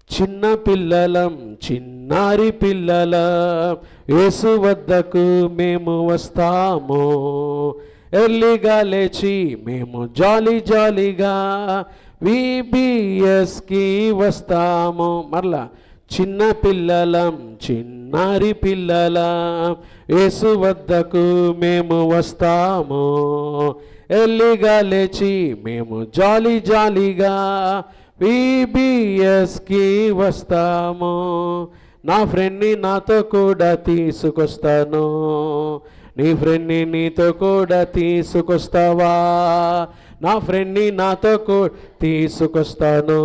చిన్న పిల్లలం చిన్నారి పిల్లలం యేసు వద్దకు మేము వస్తాము. ఎర్లీగా లేచి మేము జాలీగా VBSకి వస్తాము. మరలా చిన్న పిల్లలం చిన్నారి పిల్లలం యేసు వద్దకు మేము వస్తాము. ఎర్లీగా లేచి మేము జాలీగా VBSకి వస్తాము. నా ఫ్రెండ్ని నాతో కూడా తీసుకొస్తాను. నీ ఫ్రెండ్ని నీతో కూడా తీసుకొస్తావా? నా ఫ్రెండ్ని నాతో కూడా తీసుకొస్తాను.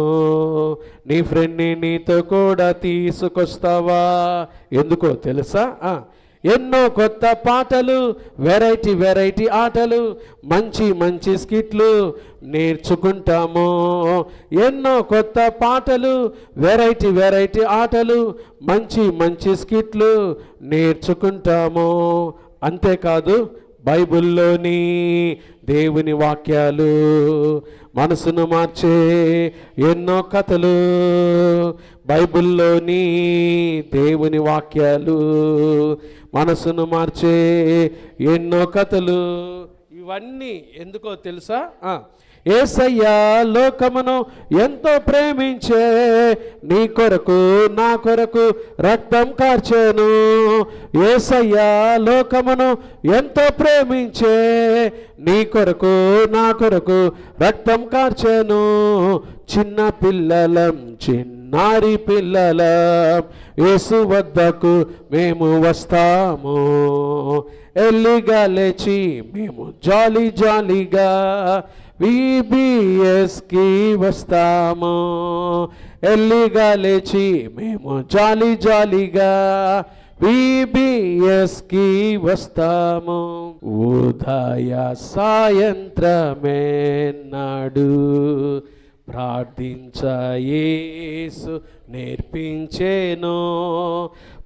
నీ ఫ్రెండ్ని నీతో కూడా తీసుకొస్తావా? ఎందుకో తెలుసా? ఎన్నో కొత్త పాటలు, వెరైటీ ఆటలు, మంచి స్కిట్లు నేర్చుకుంటాము. ఎన్నో కొత్త పాటలు, వెరైటీ ఆటలు, మంచి స్కిట్లు నేర్చుకుంటాము. అంతేకాదు బైబిల్లోని దేవుని వాక్యాలు, మనసును మార్చే ఎన్నో కథలు, బైబిల్లోని దేవుని వాక్యాలు, మనసును మార్చే ఎన్నో కథలు, ఇవన్నీ ఎందుకో తెలుసా? యేసయ్య లోకమును ఎంతో ప్రేమించే, నీ కొరకు నా కొరకు రక్తం కార్చెను. యేసయ్య లోకమును ఎంతో ప్రేమించే, నీ కొరకు నా కొరకు రక్తం కార్చెను. చిన్న పిల్లలం చిన్నారి పిల్లలం యేసు వద్దకు మేము వస్తాము. ఎర్లీగా లేచి మేము జాలీగా VBSకి వస్తాము. ఎర్లీగా లేచి మేము జాలీగా VBSకి వస్తాము. ఉదయ సాయంత్రమే నాడు ప్రార్థించ యేసు నేర్పించేను.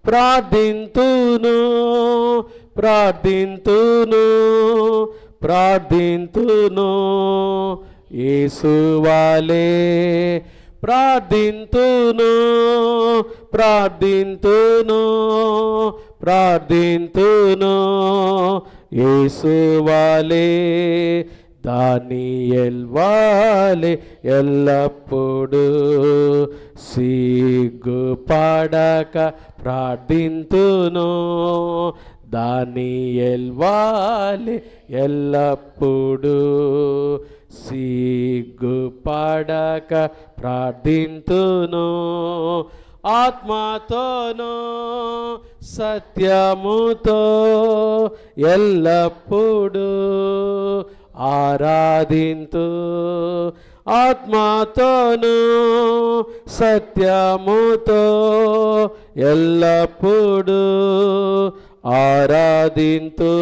ప్రార్థింతును యేసు వాలే ప్రార్థింతును యేసు వాలే దానియేలు వాలే ఎల్లప్పుడు సిగ్గుపడక ప్రార్థింతును. దానియేలు వాలే ఎల్లప్పుడు సిగ్గుపడక ప్రార్థింతును. ఆత్మతోనూ సత్యముతో ఎల్లప్పుడు ఆరాధింతు. ఆత్మతోనూ సత్యముతో ఎల్లప్పుడు ఆరాధింతు.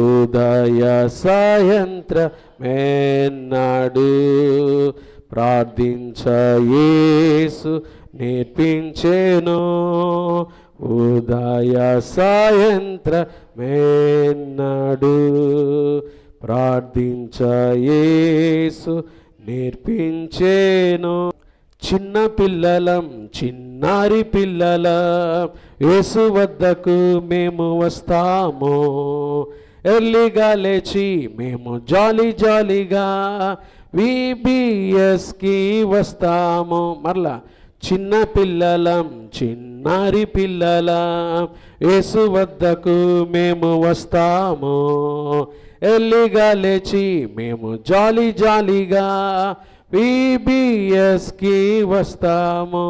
ఉదయ సాయంత్ర మేన్నాడు ప్రార్థించ యేసు నేర్పించెను. ఉదయ సాయంత్ర మేన్నాడు ప్రార్థించ యేసు నేర్పించెను. చిన్న పిల్లలం చిన్నారి పిల్లలం యేసు వద్దకు మేము వస్తాము. ఎర్లీగా లేచి మేము జాలీగా VBSకి వస్తాము. మరలా చిన్న పిల్లలం చిన్నారి పిల్లలం యేసు వద్దకు మేము వస్తాము. ఎర్లీగా లేచి మేము జాలీగా VBSకి వస్తాము.